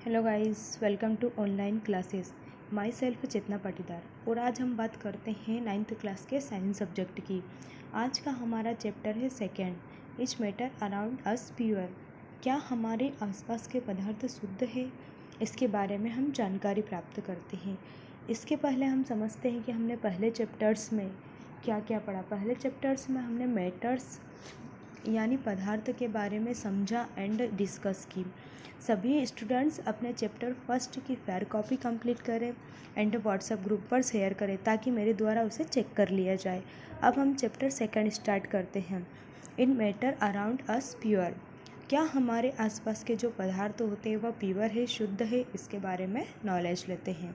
Hello guys, welcome to online classes. Myself Chetna Patidar और आज हम बात करते हैं 9th क्लास के साइंस सब्जेक्ट की। आज का हमारा चैप्टर है second, etch matter around us pure. क्या हमारे आसपास के पदार्थ शुद्ध है, इसके बारे में हम जानकारी प्राप्त करते हैं। इसके पहले हम समझते हैं कि हमने पहले चैप्टर्स में क्या क्या पढ़ा। पहले चैप्टर्स में हमने मैटर्स यानी पदार्थ के बारे में समझा एंड डिस्कस की। सभी स्टूडेंट्स अपने चैप्टर फर्स्ट की फेयर कॉपी कंप्लीट करें एंड व्हाट्सएप ग्रुप पर शेयर करें ताकि मेरे द्वारा उसे चेक कर लिया जाए। अब हम चैप्टर सेकंड स्टार्ट करते हैं। इन मैटर अराउंड अस प्योर। क्या हमारे आसपास के जो पदार्थ होते हैं वह प्योर है, शुद्ध है, इसके बारे में नॉलेज लेते हैं।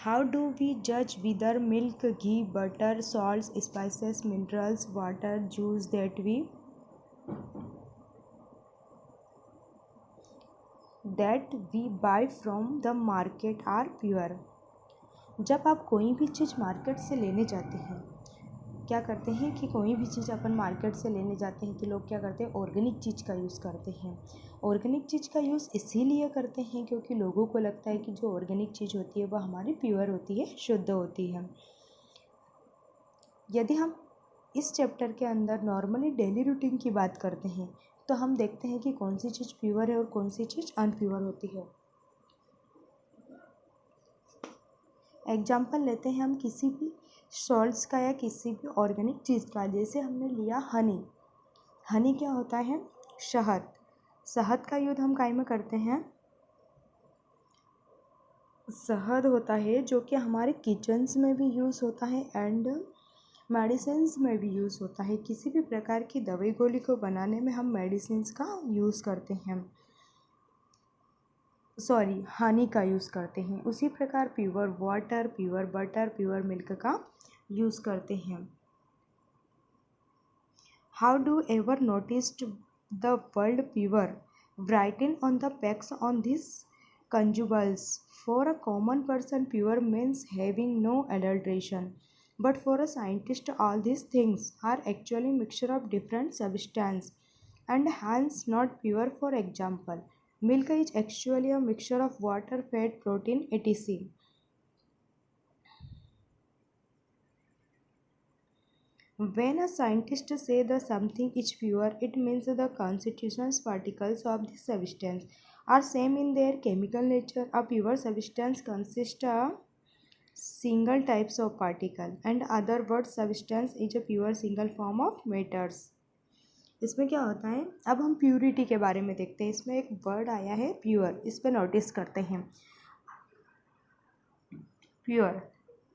How do we judge whether milk, ghee, butter, salts, spices, minerals, water, juice that we buy from the market are pure? जब आप कोई भी चीज़ मार्केट से लेने जाते हैं, क्या करते हैं कि कोई भी चीज़ अपन मार्केट से लेने जाते हैं तो लोग क्या करते हैं, ऑर्गेनिक चीज़ का यूज़ करते हैं। ऑर्गेनिक चीज़ का यूज़ इसीलिए करते हैं क्योंकि लोगों को लगता है कि जो ऑर्गेनिक चीज़ होती है वह हमारी प्योर होती है, शुद्ध होती है। यदि हम इस चैप्टर के अंदर नॉर्मली डेली रूटीन की बात करते हैं तो हम देखते हैं कि कौन सी चीज़ प्योर है और कौन सी चीज़ अनप्योर होती है। एग्जाम्पल लेते हैं हम किसी भी सॉल्ट्स का या किसी भी ऑर्गेनिक चीज़ का। जैसे हमने लिया हनी। हनी क्या होता है? शहद। शहद का यूज़ हम काय में करते हैं? शहद होता है जो कि हमारे किचन्स में भी यूज़ होता है एंड मेडिसिन्स में भी यूज़ होता है। किसी भी प्रकार की दवाई गोली को बनाने में हम मेडिसिन्स का यूज़ करते हैं, हनी का यूज़ करते हैं। उसी प्रकार pure water, pure butter, pure milk का यूज़ करते हैं। How do ever noticed the word pure written on the packs on these consumables? For a common person, pure means having no adulteration. But for a scientist, all these things are actually mixture of different substances and hence not pure. For example, milk is actually a mixture of water, fat, protein, etc. When a scientist says that something is pure, it means the constitutional particles of the substance are same in their chemical nature. A pure substance consists of single types of particle and other word substance is a pure single form of matters. इसमें क्या होता है, अब हम purity के बारे में देखते हैं। इसमें एक वर्ड आया है प्योर, इस पर नोटिस करते हैं। प्योर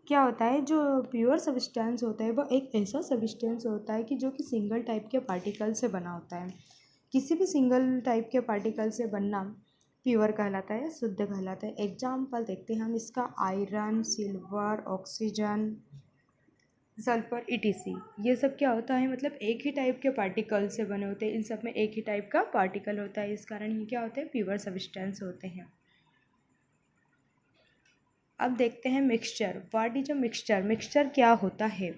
क्या होता है? जो प्योर सब्सटेंस होता है वह एक ऐसा सब्सटेंस होता है कि जो कि सिंगल टाइप के पार्टिकल से बना होता है। किसी भी सिंगल टाइप के पार्टिकल से बनना प्योर कहलाता है, शुद्ध कहलाता है। एग्जाम्पल देखते हैं हम इसका। Iron, silver, oxygen, sulphur, etc. ये सब क्या होता है, मतलब एक ही टाइप के पार्टिकल से बने होते हैं। इन सब में एक ही टाइप का पार्टिकल होता है, इस कारण ये क्या होते हैं, प्योर सब्सटेंस होते हैं। अब देखते हैं mixture. What is a mixture? Mixture क्या होता है?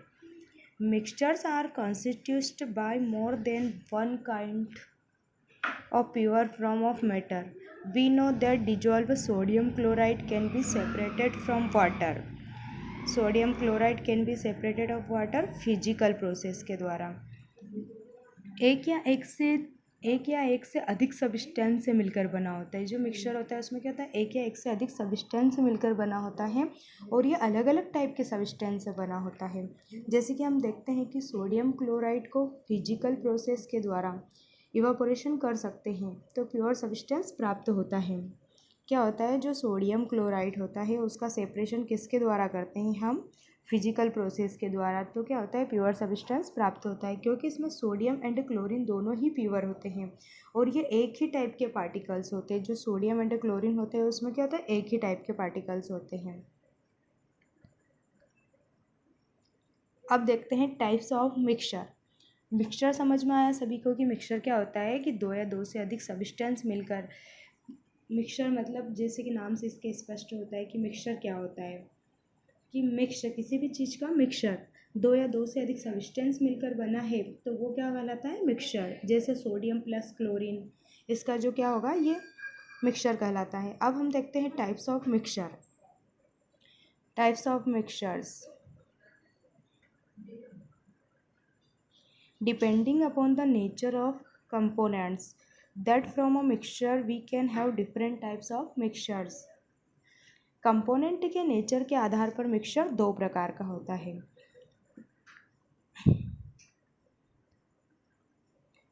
Mixtures are constituted by more than one kind of pure form of matter. We know that dissolved sodium chloride can be separated from water. Sodium chloride can be separated of water physical process के द्वारा। एक या एक से अधिक substance से मिलकर बना होता है। जो मिक्सचर होता है उसमें क्या होता है, एक या एक से अधिक सब्सटेंस से मिलकर बना होता है और ये अलग अलग टाइप के सब्सटेंस से बना होता है। जैसे कि हम देखते हैं कि सोडियम क्लोराइड को फिजिकल प्रोसेस के द्वारा इवापोरेशन कर सकते हैं तो प्योर सब्सटेंस प्राप्त होता है। क्या होता है, जो सोडियम क्लोराइड होता है उसका सेपरेशन किसके द्वारा करते हैं हम? फिजिकल प्रोसेस के द्वारा। तो क्या होता है, प्योर सब्सटेंस प्राप्त होता है क्योंकि इसमें सोडियम एंड क्लोरीन दोनों ही प्योर होते हैं और ये एक ही टाइप के पार्टिकल्स होते हैं। जो सोडियम एंड क्लोरीन होते हैं उसमें क्या होता है, एक ही टाइप के पार्टिकल्स होते हैं। अब देखते हैं टाइप्स ऑफ मिक्सचर। मिक्सचर समझ में आया सभी को कि मिक्सचर क्या होता है कि दो या दो से अधिक सब्सटेंस मिलकर। मिक्सचर मतलब जैसे कि नाम से इसके स्पष्ट होता है कि मिक्सचर क्या होता है, कि मिक्सचर किसी भी चीज़ का मिक्सचर दो या दो से अधिक सब्सटेंस मिलकर बना है तो वो क्या कहलाता है, मिक्सचर। जैसे सोडियम प्लस क्लोरीन, इसका जो क्या होगा, ये मिक्सचर कहलाता है। अब हम देखते हैं types of mixture. Types of mixtures, depending upon the nature of components that from a mixture we can have different types of mixtures। Component के नेचर के आधार पर मिक्सचर दो प्रकार का होता है।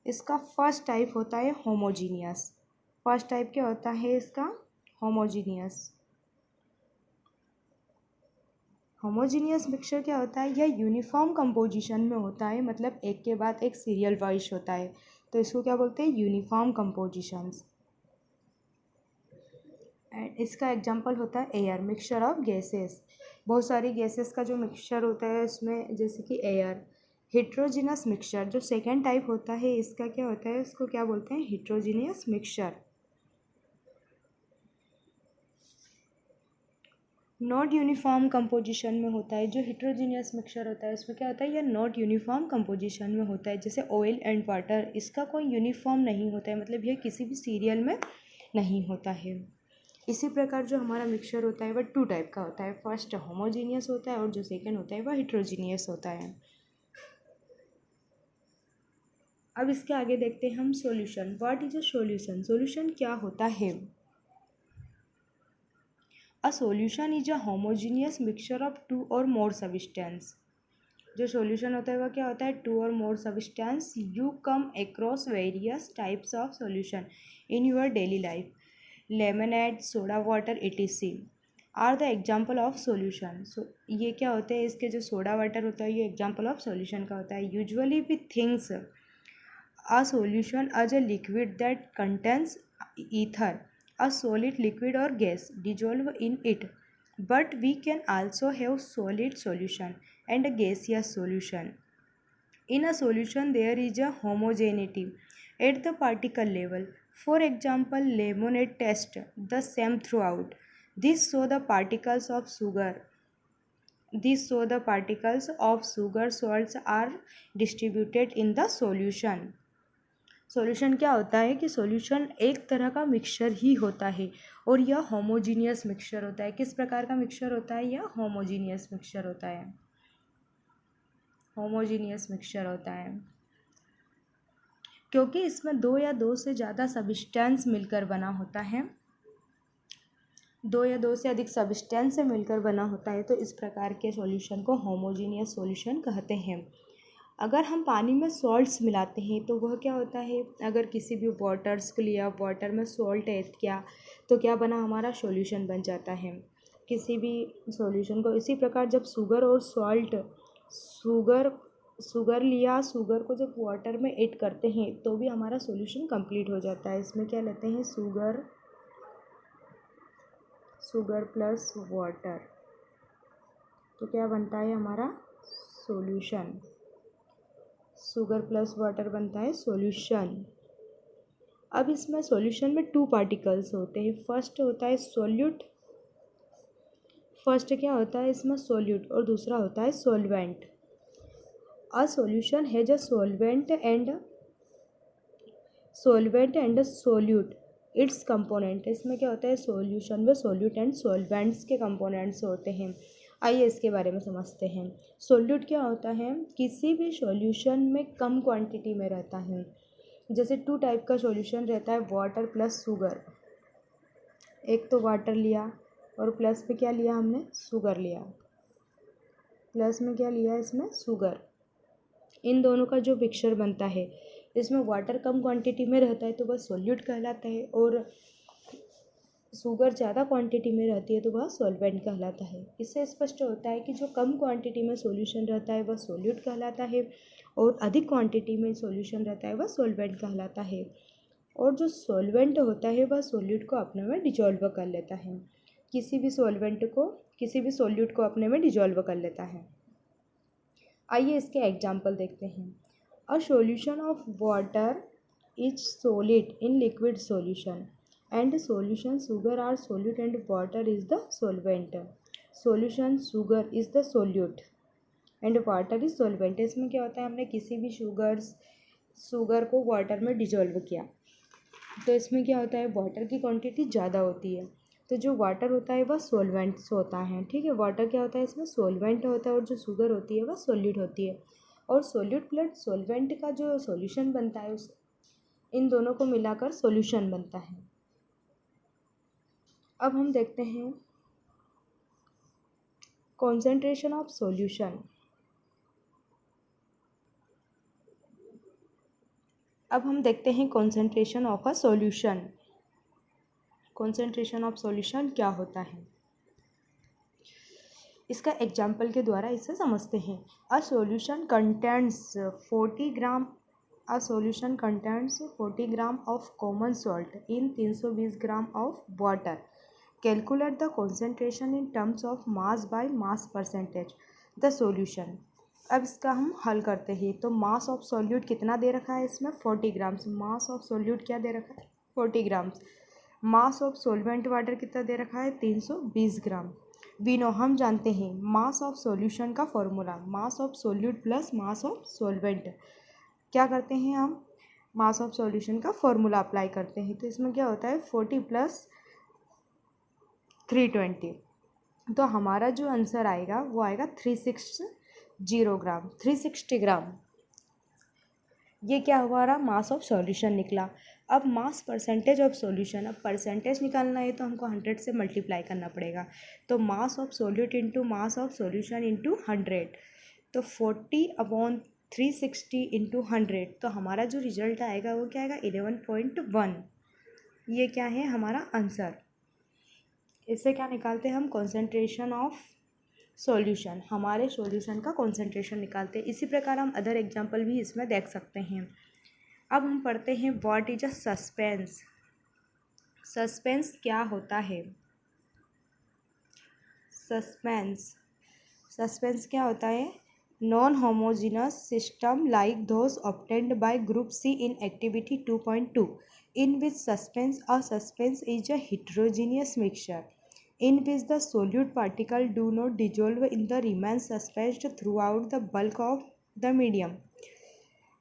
इसका फर्स्ट टाइप होता है होमोजीनियस। फर्स्ट टाइप क्या होता है इसका? होमोजीनियस। होमोजीनियस मिक्सचर क्या होता है? यह यूनिफॉर्म कंपोजिशन में होता है, मतलब एक के बाद एक सीरियल वाइज होता है, तो इसको क्या बोलते हैं? Uniform compositions. एंड इसका एग्जांपल होता है एयर, मिक्सचर ऑफ गैसेस। बहुत सारी गैसेस का जो मिक्सचर होता है उसमें, जैसे कि एयर। हेट्रोजीनियस मिक्सचर जो सेकेंड टाइप होता है, इसका क्या होता है? इसको क्या बोलते हैं? Heterogeneous mixture. Not uniform composition में होता है। जो हेट्रोजीनियस मिक्सचर होता है उसमें क्या होता है? यह नॉट यूनिफॉर्म कंपोजिशन में होता है। जैसे ऑयल एंड वाटर, इसका कोई यूनिफॉर्म नहीं होता है, मतलब यह किसी भी सीरियल में नहीं होता है। इसी प्रकार जो हमारा मिक्सचर होता है वह टू टाइप का होता है। फर्स्ट होमोजीनियस होता है और जो सेकेंड होता है वह हेट्रोजीनियस होता है। अब इसके आगे देखते हैं हम solution. What is a solution? Solution क्या होता है? A solution is a homogeneous mixture of two और मोर सब्सटेंस। जो सॉल्यूशन होता है वह क्या होता है? टू और more substance. You come across various types of solution in your daily life. Lemonade, soda water, etc. Are the example of solution. ये क्या होते हैं? इसके जो सोडा वाटर होता है ये एग्जाम्पल ऑफ सॉल्यूशन का होता है। Usually we things a solution as a liquid that contains ether, a solid, liquid or gas dissolve in it, but we can also have solid solution and a gaseous solution. In a solution there is a homogeneity at the particle level. For example, lemonade test the same throughout. This show the particles of sugar salts are distributed in the solution. Solution क्या होता है कि solution एक तरह का mixture ही होता है और यह होमोजीनियस मिक्सचर होता है। किस प्रकार का मिक्सचर होता है? यह होमोजीनियस मिक्सचर होता है। होमोजीनियस मिक्सचर होता है क्योंकि इसमें दो या दो से ज़्यादा सब्सटेंस मिलकर बना होता है। दो या दो से अधिक सब्सटेंस से मिलकर बना होता है, तो इस प्रकार के सॉल्यूशन को होमोजीनियस सॉल्यूशन कहते हैं। अगर हम पानी में सॉल्ट्स मिलाते हैं तो वह क्या होता है? अगर किसी भी वाटर्स को लिया, वाटर में सॉल्ट ऐड किया तो क्या बना? हमारा सॉल्यूशन बन जाता है किसी भी सॉल्यूशन को। इसी प्रकार जब शुगर और सॉल्ट, शुगर लिया, शुगर को जब वाटर में ऐड करते हैं तो भी हमारा सॉल्यूशन कंप्लीट हो जाता है। इसमें क्या लेते हैं? शुगर प्लस वाटर, तो क्या बनता है हमारा? सॉल्यूशन। शुगर प्लस वाटर बनता है सॉल्यूशन। अब इसमें सॉल्यूशन में टू पार्टिकल्स होते हैं। फर्स्ट होता है सॉल्यूट। फर्स्ट क्या होता है इसमें? सॉल्यूट, और दूसरा होता है solvent. A solution has a solvent and solute it's component. इसमें क्या होता है? सॉल्यूशन में सॉल्यूट एंड सॉल्वेंट्स के कंपोनेंट्स होते हैं। आइए इसके बारे में समझते हैं। सॉल्यूट क्या होता है? किसी भी सॉल्यूशन में कम क्वांटिटी में रहता है। जैसे टू टाइप का सॉल्यूशन रहता है, वाटर प्लस शुगर। एक तो वाटर लिया और प्लस में क्या लिया हमने? शुगर लिया। प्लस में क्या लिया? इसमें शुगर। इन दोनों का जो मिक्सचर बनता है, इसमें वाटर कम क्वांटिटी में रहता है तो वह सॉल्यूट कहलाता है, और शुगर ज़्यादा क्वांटिटी में रहती है तो वह सॉल्वेंट कहलाता है। इससे स्पष्ट होता है कि जो कम क्वांटिटी में सॉल्यूशन रहता है वह सॉल्यूट कहलाता है, और अधिक क्वांटिटी में सॉल्यूशन रहता है वह सॉल्वेंट कहलाता है। और जो सॉल्वेंट होता है वह सॉल्यूट को अपने में डिजॉल्व कर लेता है। किसी भी सॉल्यूट को अपने में डिजॉल्व कर लेता है। आइए इसके एग्जाम्पल देखते हैं। A solution of water is solid in liquid solution and solution sugar are solute and water is the solvent. Solution sugar is the solute and water is solvent। इसमें क्या होता है? हमने किसी भी शुगर को वाटर में डिजॉल्व किया तो इसमें क्या होता है, वाटर की क्वांटिटी ज़्यादा होती है। तो जो वाटर होता है वह सॉल्वेंट्स होता है, ठीक है। वाटर क्या होता है, इसमें सॉल्वेंट होता है, और जो शुगर होती है वह सॉल्यूट होती है। और सॉल्यूट प्लस सॉल्वेंट का जो सॉल्यूशन बनता है उस इन दोनों को मिलाकर सॉल्यूशन बनता है। अब हम देखते हैं कॉन्सेंट्रेशन ऑफ सॉल्यूशन। अब हम देखते हैं concentration of a solution. Concentration of solution क्या होता है, इसका एग्जाम्पल के द्वारा इसे समझते हैं। A solution contents 40 gram a solution contents 40 gram of common salt in 320 gram of water. Calculate the concentration in terms of mass by mass percentage the solution. अब इसका हम हल करते हैं। तो मास ऑफ सॉल्यूट कितना दे रखा है इसमें, 40 ग्राम्स। मास ऑफ सॉल्यूट क्या दे रखा है, 40 grams. Mass of solvent water कितना दे रखा है, 320 ग्राम। वी नो, हम जानते हैं मास ऑफ सॉल्यूशन का formula, mass of solute plus mass of solvent. क्या करते हैं हम, मास ऑफ सॉल्यूशन का फॉर्मूला अप्लाई करते हैं। तो इसमें क्या होता है, 40 प्लस 320। तो हमारा जो आंसर आएगा वो आएगा 360 ग्राम, 360 ग्राम। ये क्या हमारा मास ऑफ सॉल्यूशन निकला। अब मास परसेंटेज ऑफ सॉल्यूशन, अब परसेंटेज निकालना है तो हमको 100 से मल्टीप्लाई करना पड़ेगा। तो mass of solute into mass of solution into 100, तो 40/360 इंटू 100, तो हमारा जो रिजल्ट आएगा वो क्या आएगा, 11.1। ये क्या है हमारा आंसर। इससे क्या निकालते हैं हम, कॉन्सेंट्रेशन ऑफ सॉल्यूशन, हमारे सॉल्यूशन का कॉन्सेंट्रेशन निकालते हैं। इसी प्रकार हम अदर एग्जांपल भी इसमें देख सकते हैं। अब हम पढ़ते हैं what is a suspense. Suspense क्या होता है, सस्पेंस क्या होता है, non homogeneous system like those obtained by group C in activity 2.2 in which suspense is a heterogeneous mixture in which the solute particle do not dissolve in the remain suspensed throughout the bulk of the medium.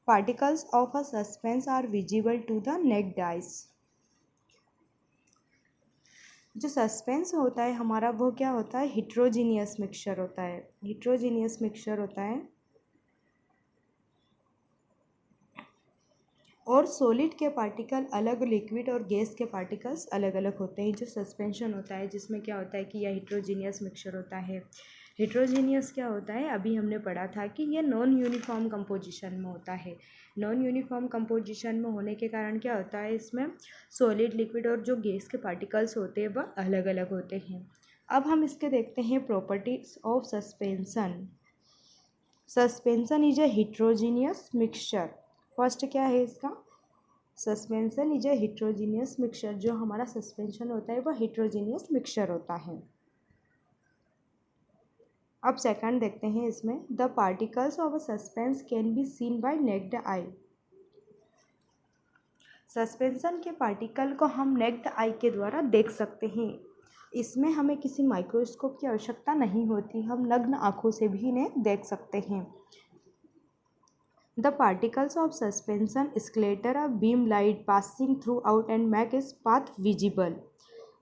Particles of a suspense are visible to the naked eyes. जो suspense होता है हमारा वो क्या होता है, heterogeneous mixture होता है। हिट्रोजीनियस मिक्सचर होता है और सॉलिड के पार्टिकल अलग, लिक्विड और गैस के पार्टिकल्स अलग अलग होते हैं। जो सस्पेंशन होता है जिसमें क्या होता है कि यह हिट्रोजीनियस मिक्सचर होता है। हिट्रोजीनियस क्या होता है, अभी हमने पढ़ा था कि यह नॉन यूनिफॉर्म कंपोजिशन में होता है। नॉन यूनिफॉर्म कंपोजिशन में होने के कारण क्या होता है, इसमें सॉलिड, लिक्विड और जो गैस के पार्टिकल्स होते हैं वह अलग अलग होते हैं। अब हम इसके देखते हैं properties of suspension. Suspension is a heterogeneous mixture. First क्या है इसका, suspension is a heterogeneous mixture. जो हमारा सस्पेंशन होता है वह हिट्रोजीनियस मिक्सचर होता है। अब सेकंड देखते हैं इसमें, the particles of a suspense can be seen by naked eye. Suspension के पार्टिकल को हम नेक्ड आई के द्वारा देख सकते हैं। इसमें हमें किसी माइक्रोस्कोप की आवश्यकता नहीं होती, हम नग्न आँखों से भी इन्हें देख सकते हैं। The particles of suspension scatter a beam light passing throughout and make its path visible.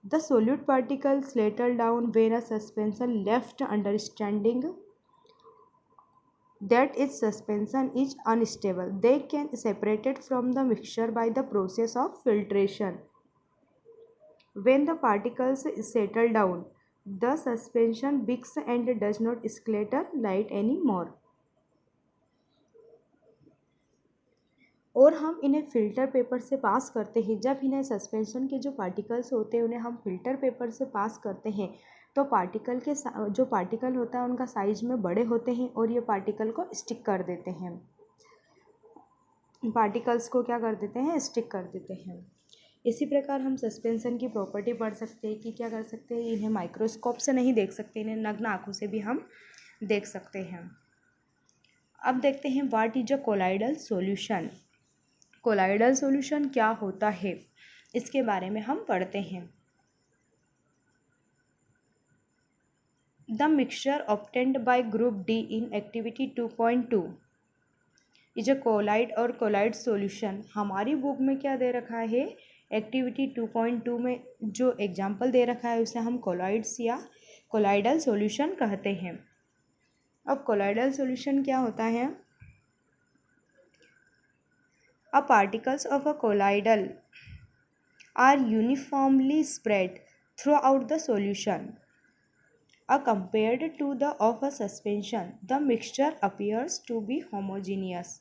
The solute particles settle down when a suspension left, understanding that its suspension is unstable. They can separated from the mixture by the process of filtration. When the particles settle down, the suspension breaks and does not scatter light anymore. और हम इन्हें filter paper से पास करते हैं। जब इन्हें suspension के जो पार्टिकल्स होते हैं उन्हें हम फ़िल्टर पेपर से पास करते हैं तो पार्टिकल के जो पार्टिकल होता है उनका साइज में बड़े होते हैं और ये पार्टिकल को स्टिक कर देते हैं, पार्टिकल्स को क्या कर देते हैं, स्टिक कर देते हैं। इसी प्रकार हम सस्पेंशन की प्रॉपर्टी पढ़ सकते हैं कि क्या कर सकते हैं, इन्हें माइक्रोस्कोप से नहीं देख सकते, इन्हें नग्न आँखों से भी हम देख सकते हैं। अब देखते हैं what is a colloidal solution. Colloidal solution क्या होता है इसके बारे में हम पढ़ते हैं। The mixture obtained by group D in activity 2.2 is a colloid और कोलाइड सॉल्यूशन। हमारी बुक में क्या दे रखा है, एक्टिविटी 2.2 में जो एग्जाम्पल दे रखा है उसे हम कोलॉइड्स या कोलाइडल सॉल्यूशन कहते हैं। अब कोलाइडल सॉल्यूशन क्या होता है? A particles of a colloidal are uniformly spread throughout the solution. Compared to the of a suspension, the mixture appears to be homogeneous,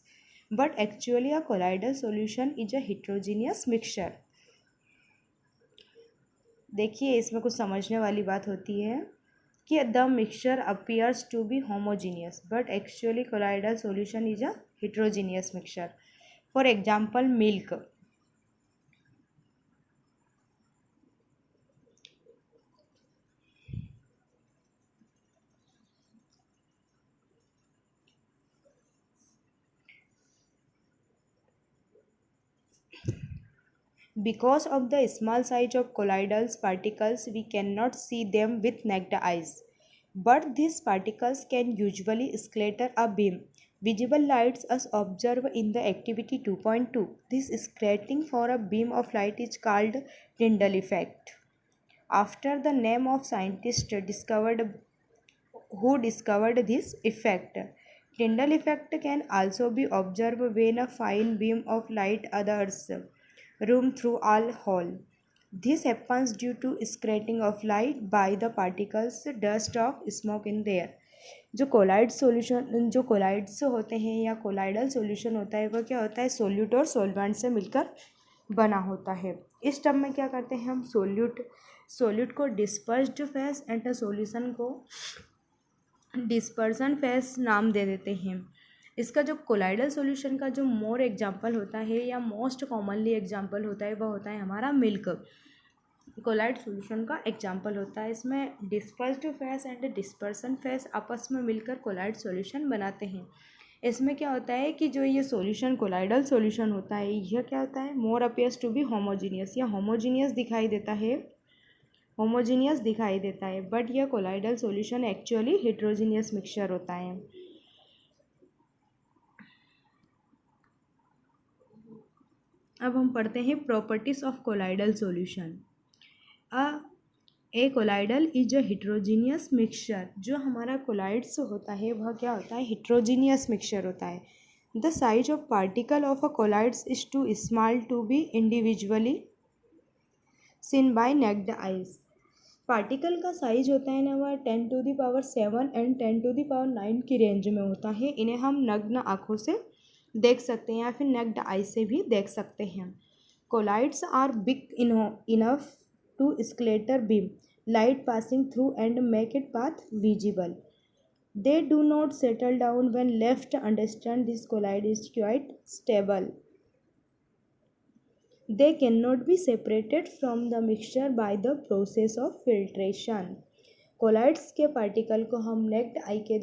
but actually a colloidal solution is a heterogeneous mixture. देखिए इसमें कुछ समझने वाली बात होती है कि the mixture appears to be homogeneous, but actually colloidal solution is a heterogeneous mixture. For example, milk. Because of the small size of colloidal particles, we cannot see them with naked eyes. But these particles can usually scatter a beam. Visible light is observed in the activity 2.2. This scattering for a beam of light is called Tyndall effect, after the name of scientist who discovered this effect. Tyndall effect can also be observed when a fine beam of light enters room through a hole. This happens due to scattering of light by the particles dust of smoke in the air. जो collides होते हैं या colloidal solution होता है वह क्या होता है? सोल्यूट और सोलवेंट से मिलकर बना होता है। इस टर्म में क्या करते हैं हम? सोल्यूट को डिस्पर्स्ड फेस एंड सॉल्यूशन को डिस्पर्सन फेस नाम दे देते हैं। इसका जो कोलाइडल सॉल्यूशन का जो मोर एग्जाम्पल होता है या मोस्ट कॉमनली एग्जाम्पल होता है वह होता है हमारा मिल्क। कोलाइड सॉल्यूशन का एग्जाम्पल होता है। इसमें dispersed phase and dispersion face आपस में मिलकर कोलाइड सॉल्यूशन बनाते हैं। इसमें क्या होता है कि जो ये सॉल्यूशन कोलाइडल सॉल्यूशन होता है यह क्या होता है? मोर अपीयर्स टू बी होमोजीनियस या होमोजीनियस दिखाई देता है, बट यह colloidal solution actually heterogeneous mixture होता है। अब हम पढ़ते हैं properties of colloidal solution. A colloidal is a heterogeneous mixture. जो हमारा कोलाइड्स होता है वह क्या होता है? हेट्रोजीनियस मिक्सचर होता है। The size of particle of a colloids is too small to be individually seen by naked eyes. Particle का साइज होता है ना वह 10⁷ एंड 10⁹ की रेंज में होता है। इन्हें हम नग्न आँखों से देख सकते हैं या फिर नेक्ड आई से भी देख सकते हैं। Colloids are big enough to scatter beam light passing through and make it path visible. They do not settle down when left. Understand this colloid is quite stable. They cannot be separated from the mixture by the process of filtration. Colloids के particle को हम necked आई के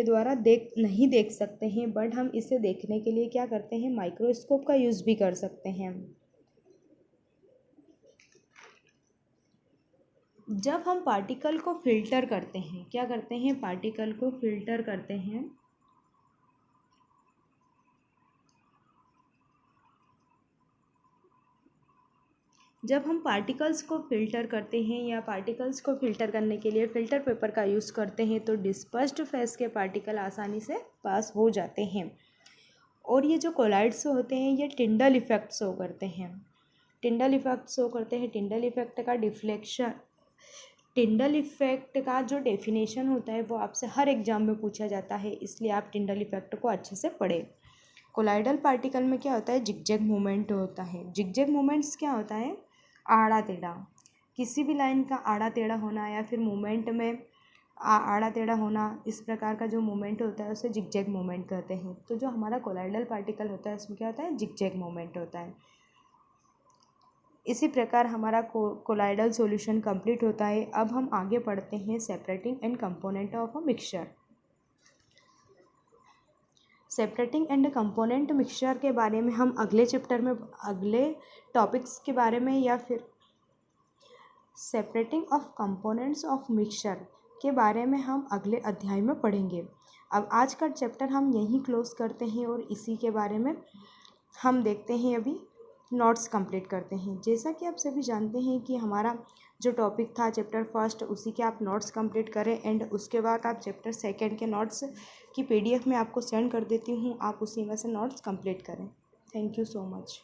द्वारा नहीं देख सकते हैं, but हम इसे देखने के लिए क्या करते हैं? माइक्रोस्कोप का यूज़ भी कर सकते हैं। जब हम पार्टिकल को फिल्टर करते हैं, क्या करते हैं? पार्टिकल को फिल्टर करते हैं। जब हम पार्टिकल्स को फ़िल्टर करते हैं या पार्टिकल्स को फ़िल्टर करने के लिए फ़िल्टर पेपर का यूज़ करते हैं तो डिस्पर्स्ड फेस के पार्टिकल आसानी से पास हो जाते हैं। और ये जो कोलाइड्स होते हैं ये टिंडल इफ़ेक्ट शो करते हैं। टिंडल इफ़ेक्ट का जो डेफिनेशन होता है वो आपसे हर एग्जाम में पूछा जाता है, इसलिए आप टिंडल इफ़ेक्ट को अच्छे से पढ़ें। कोलाइडल पार्टिकल में क्या होता है? जिगजैग मूवमेंट होता है। जिगजैग मूवमेंट्स क्या होता है? आड़ा टेढ़ा, किसी भी लाइन का आड़ा टेढ़ा होना या फिर मूवमेंट में आड़ा टेढ़ा होना, इस प्रकार का जो मूवमेंट होता है उसे जिगजैग मूवमेंट कहते हैं। तो जो हमारा कोलाइडल पार्टिकल होता है उसमें क्या होता है? जिगजैग मूवमेंट होता है। इसी प्रकार हमारा कोलाइडल सॉल्यूशन कंप्लीट होता है। अब हम आगे पढ़ते हैं separating and component of a mixture. Separating and component mixture के बारे में हम अगले चैप्टर में अगले टॉपिक्स के बारे में या फिर separating of components of mixture के बारे में हम अगले अध्याय में पढ़ेंगे। अब आज का चैप्टर हम यहीं क्लोज करते हैं और इसी के बारे में हम देखते हैं अभी नोट्स कंप्लीट करते हैं। जैसा कि आप सभी जानते हैं कि हमारा जो टॉपिक था चैप्टर फर्स्ट, उसी के आप नोट्स कंप्लीट करें एंड उसके बाद आप चैप्टर सेकंड के नोट्स की PDF में आपको सेंड कर देती हूँ, आप उसी में से नोट्स कंप्लीट करें। Thank you so much.